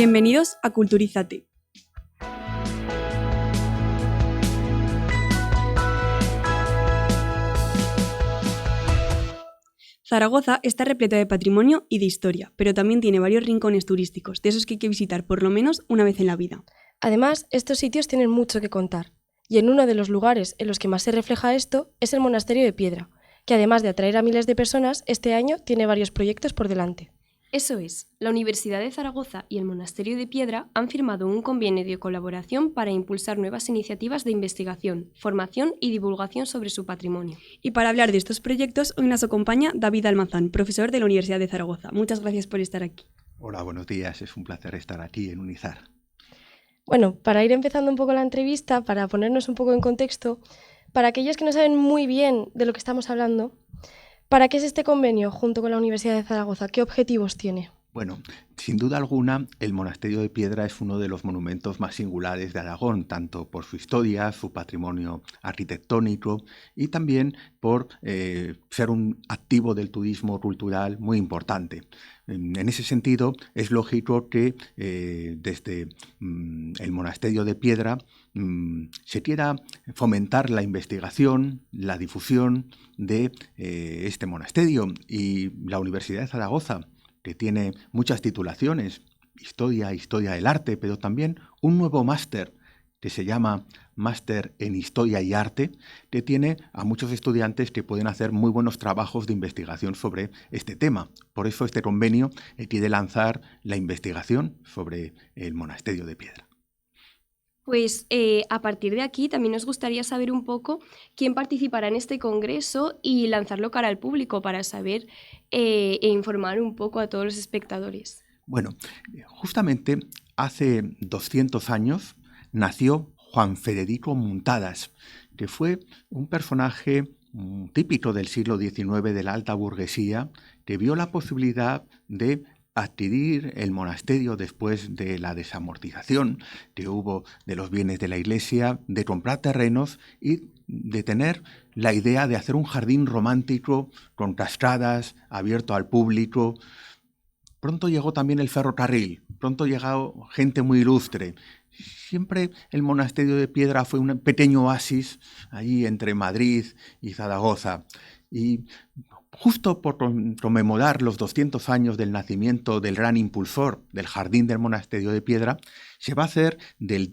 Bienvenidos a Culturízate. Zaragoza está repleta de patrimonio y de historia, pero también tiene varios rincones turísticos, de esos que hay que visitar por lo menos una vez en la vida. Además, estos sitios tienen mucho que contar, y en uno de los lugares en los que más se refleja esto es el Monasterio de Piedra, que además de atraer a miles de personas, este año tiene varios proyectos por delante. Eso es, la Universidad de Zaragoza y el Monasterio de Piedra han firmado un convenio de colaboración para impulsar nuevas iniciativas de investigación, formación y divulgación sobre su patrimonio. Y para hablar de estos proyectos, hoy nos acompaña David Almazán, profesor de la Universidad de Zaragoza. Muchas gracias por estar aquí. Hola, buenos días. Es un placer estar aquí en Unizar. Bueno, para ir empezando un poco la entrevista, para ponernos un poco en contexto, para aquellos que no saben muy bien de lo que estamos hablando, ¿para qué es este convenio junto con la Universidad de Zaragoza? ¿Qué objetivos tiene? Bueno, sin duda alguna, el Monasterio de Piedra es uno de los monumentos más singulares de Aragón, tanto por su historia, su patrimonio arquitectónico y también por ser un activo del turismo cultural muy importante. En ese sentido, es lógico que desde el Monasterio de Piedra se quiera fomentar la investigación, la difusión de este monasterio, y la Universidad de Zaragoza, que tiene muchas titulaciones, historia del arte, pero también un nuevo máster que se llama Máster en Historia y Arte, que tiene a muchos estudiantes que pueden hacer muy buenos trabajos de investigación sobre este tema. Por eso este convenio quiere lanzar la investigación sobre el Monasterio de Piedra. Pues a partir de aquí también nos gustaría saber un poco quién participará en este congreso y lanzarlo cara al público para saber e informar un poco a todos los espectadores. Bueno, justamente hace 200 años nació Juan Federico Muntadas, que fue un personaje típico del siglo XIX de la alta burguesía, que vio la posibilidad de adquirir el monasterio después de la desamortización que hubo de los bienes de la iglesia, de comprar terrenos y de tener la idea de hacer un jardín romántico con cascadas, abierto al público. Pronto llegó también el ferrocarril, pronto llegó gente muy ilustre. Siempre el Monasterio de Piedra fue un pequeño oasis allí entre Madrid y Zaragoza. Y justo por conmemorar los 200 años del nacimiento del gran impulsor del Jardín del Monasterio de Piedra, se va a hacer del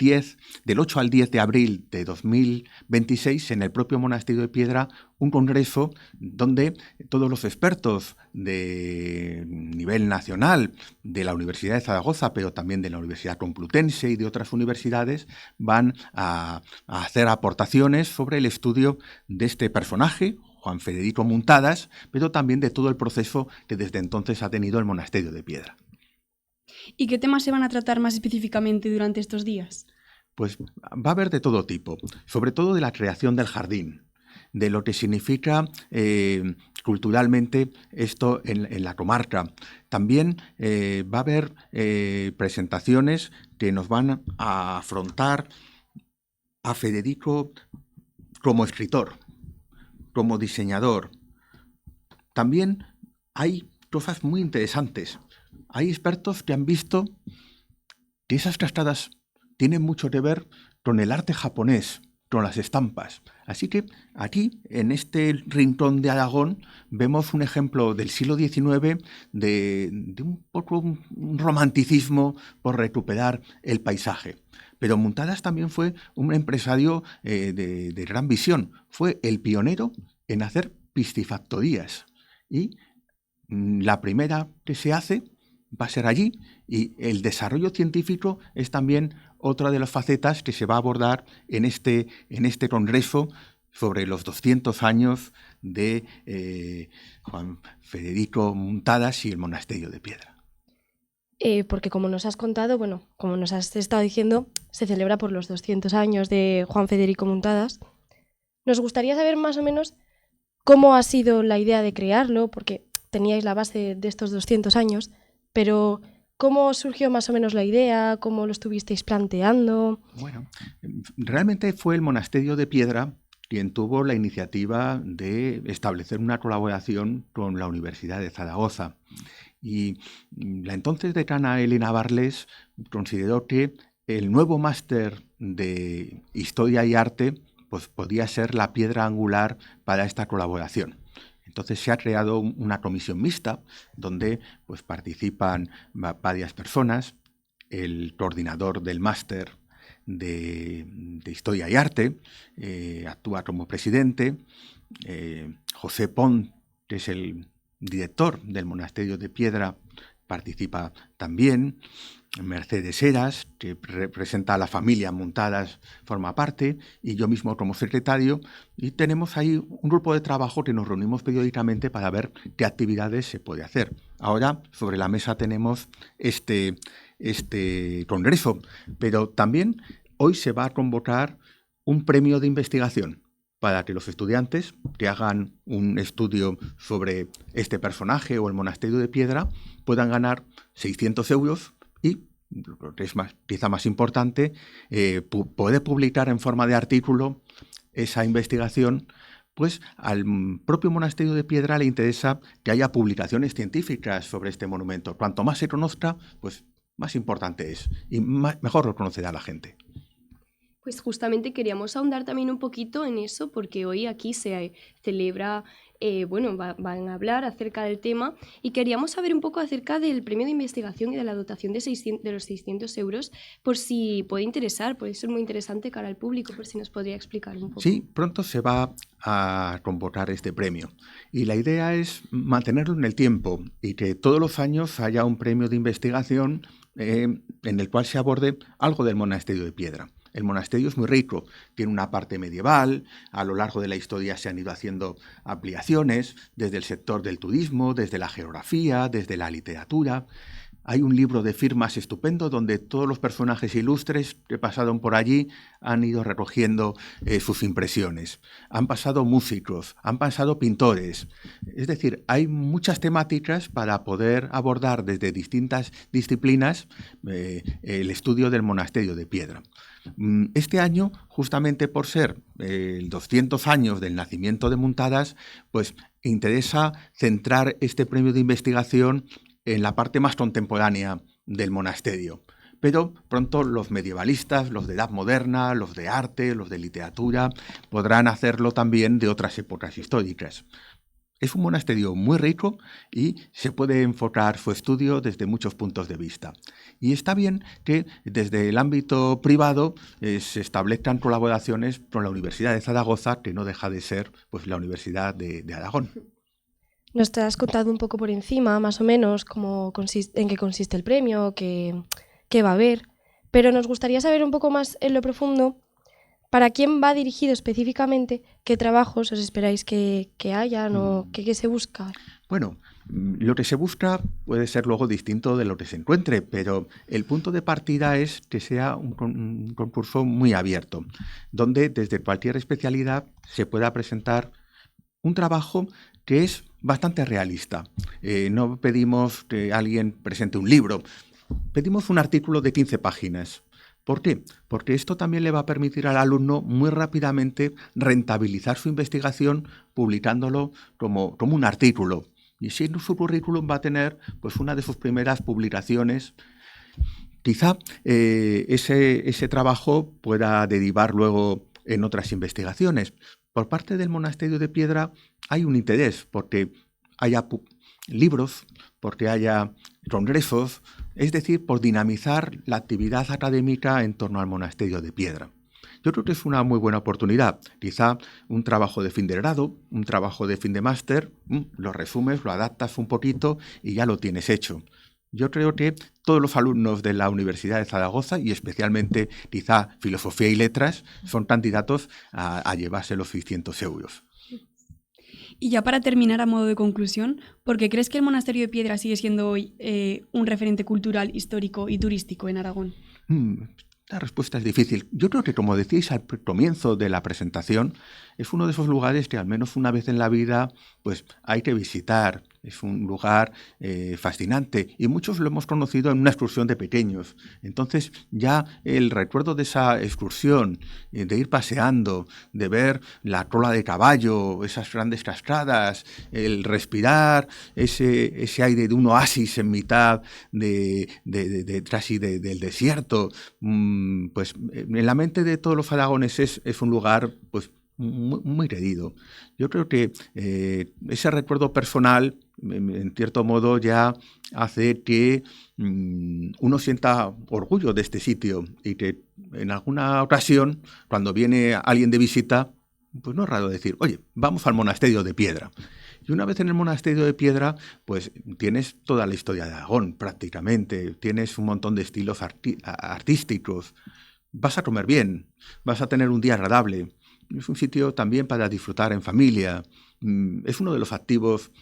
8 al 10 de abril de 2026 en el propio Monasterio de Piedra un congreso donde todos los expertos de nivel nacional de la Universidad de Zaragoza, pero también de la Universidad Complutense y de otras universidades, van a hacer aportaciones sobre el estudio de este personaje, Juan Federico Muntadas, pero también de todo el proceso que desde entonces ha tenido el Monasterio de Piedra. ¿Y qué temas se van a tratar más específicamente durante estos días? Pues va a haber de todo tipo, sobre todo de la creación del jardín, de lo que significa culturalmente esto en la comarca. También va a haber presentaciones que nos van a afrontar a Federico como escritor, como diseñador. También hay cosas muy interesantes. Hay expertos que han visto que esas cascadas tienen mucho que ver con el arte japonés, con las estampas. Así que aquí, en este rincón de Aragón, vemos un ejemplo del siglo XIX de un poco un romanticismo por recuperar el paisaje. Pero Muntadas también fue un empresario de gran visión. Fue el pionero en hacer piscifactorías. Y la primera que se hace va a ser allí, y el desarrollo científico es también otra de las facetas que se va a abordar en este congreso sobre los 200 años de Juan Federico Muntadas y el Monasterio de Piedra. Porque como nos has contado, como nos has estado diciendo, se celebra por los 200 años de Juan Federico Muntadas. Nos gustaría saber más o menos cómo ha sido la idea de crearlo, porque teníais la base de estos 200 años, pero ¿cómo surgió más o menos la idea? ¿Cómo lo estuvisteis planteando? Bueno, realmente fue el Monasterio de Piedra quien tuvo la iniciativa de establecer una colaboración con la Universidad de Zaragoza. Y la entonces decana Elena Barles consideró que el nuevo máster de Historia y Arte pues, podía ser la piedra angular para esta colaboración. Entonces se ha creado una comisión mixta donde pues, participan varias personas, el coordinador del máster de Historia y Arte actúa como presidente, José Pont, que es el director del Monasterio de Piedra, participa también, Mercedes Heras, que representa a la familia Muntadas, forma parte, y yo mismo como secretario, y tenemos ahí un grupo de trabajo que nos reunimos periódicamente para ver qué actividades se puede hacer. Ahora sobre la mesa tenemos este congreso, pero también hoy se va a convocar un premio de investigación para que los estudiantes que hagan un estudio sobre este personaje o el Monasterio de Piedra puedan ganar 600 euros y, lo que es quizá más importante, poder publicar en forma de artículo esa investigación. Pues al propio Monasterio de Piedra le interesa que haya publicaciones científicas sobre este monumento. Cuanto más se conozca, pues más importante es y mejor lo conocerá la gente. Pues justamente queríamos ahondar también un poquito en eso, porque hoy aquí se celebra, van a hablar acerca del tema y queríamos saber un poco acerca del premio de investigación y de la dotación de los 600 euros, por si puede interesar, puede ser muy interesante cara al público, por si nos podría explicar un poco. Sí, pronto se va a convocar este premio y la idea es mantenerlo en el tiempo y que todos los años haya un premio de investigación en el cual se aborde algo del Monasterio de Piedra. El monasterio es muy rico, tiene una parte medieval, a lo largo de la historia se han ido haciendo ampliaciones desde el sector del turismo, desde la geografía, desde la literatura. Hay un libro de firmas estupendo donde todos los personajes ilustres que pasaron por allí han ido recogiendo sus impresiones. Han pasado músicos, han pasado pintores. Es decir, hay muchas temáticas para poder abordar desde distintas disciplinas el estudio del Monasterio de Piedra. Este año, justamente por ser el 200 años del nacimiento de Muntadas, pues interesa centrar este premio de investigación en la parte más contemporánea del monasterio. Pero pronto los medievalistas, los de edad moderna, los de arte, los de literatura, podrán hacerlo también de otras épocas históricas. Es un monasterio muy rico y se puede enfocar su estudio desde muchos puntos de vista. Y está bien que desde el ámbito privado se establezcan colaboraciones con la Universidad de Zaragoza, que no deja de ser pues, la Universidad de Aragón. Nos te has contado un poco por encima, más o menos, en qué consiste el premio, qué va a haber, pero nos gustaría saber un poco más en lo profundo para quién va dirigido específicamente, qué trabajos os esperáis que hayan o qué se busca. Bueno, lo que se busca puede ser luego distinto de lo que se encuentre, pero el punto de partida es que sea un concurso muy abierto, donde desde cualquier especialidad se pueda presentar un trabajo que es bastante realista. No pedimos que alguien presente un libro, pedimos un artículo de 15 páginas. ¿Por qué? Porque esto también le va a permitir al alumno muy rápidamente rentabilizar su investigación publicándolo como un artículo. Y si en su currículum va a tener pues, una de sus primeras publicaciones. Quizá ese trabajo pueda derivar luego en otras investigaciones. Por parte del Monasterio de Piedra hay un interés porque haya libros, porque haya congresos, es decir, por dinamizar la actividad académica en torno al Monasterio de Piedra. Yo creo que es una muy buena oportunidad. Quizá un trabajo de fin de grado, un trabajo de fin de máster, lo resumes, lo adaptas un poquito y ya lo tienes hecho. Yo creo que todos los alumnos de la Universidad de Zaragoza, y especialmente quizá Filosofía y Letras, son candidatos a llevarse los 600 euros. Y ya para terminar, a modo de conclusión, ¿por qué crees que el Monasterio de Piedra sigue siendo hoy un referente cultural, histórico y turístico en Aragón? La respuesta es difícil. Yo creo que, como decíais al comienzo de la presentación, es uno de esos lugares que al menos una vez en la vida pues, hay que visitar Es un lugar fascinante y muchos lo hemos conocido en una excursión de pequeños. Entonces ya el recuerdo de esa excursión, de ir paseando, de ver la cola de caballo, esas grandes cascadas, el respirar ese aire de un oasis en mitad casi del desierto, pues en la mente de todos los aragoneses es un lugar pues muy querido. Yo creo que ese recuerdo personal, en cierto modo, ya hace que uno sienta orgullo de este sitio y que en alguna ocasión, cuando viene alguien de visita, pues no es raro decir, oye, vamos al monasterio de Piedra. Y una vez en el monasterio de Piedra, pues tienes toda la historia de Aragón prácticamente, tienes un montón de estilos artísticos, vas a comer bien, vas a tener un día agradable. Es un sitio también para disfrutar en familia. Es uno de los activos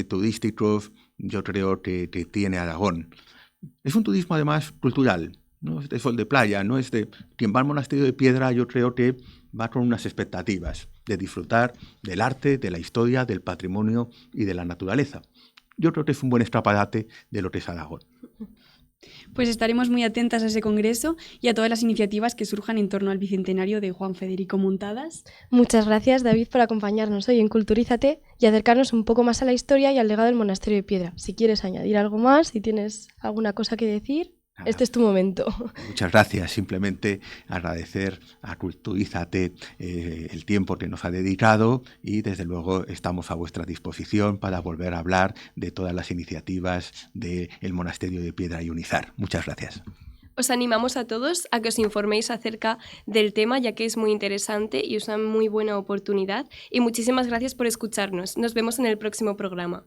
turísticos, yo creo, que tiene Aragón. Es un turismo además cultural, no es de sol de playa, no es de... Quien va al monasterio de Piedra yo creo que va con unas expectativas de disfrutar del arte, de la historia, del patrimonio y de la naturaleza. Yo creo que es un buen escaparate de lo que es Aragón. Pues estaremos muy atentas a ese congreso y a todas las iniciativas que surjan en torno al bicentenario de Juan Federico Muntadas. Muchas gracias, David, por acompañarnos hoy en Culturízate y acercarnos un poco más a la historia y al legado del Monasterio de Piedra. Si quieres añadir algo más, si tienes alguna cosa que decir, este es tu momento. Muchas gracias. Simplemente agradecer a Culturízate el tiempo que nos ha dedicado y desde luego estamos a vuestra disposición para volver a hablar de todas las iniciativas del Monasterio de Piedra y Unizar. Muchas gracias. Os animamos a todos a que os informéis acerca del tema, ya que es muy interesante y es una muy buena oportunidad. Y muchísimas gracias por escucharnos. Nos vemos en el próximo programa.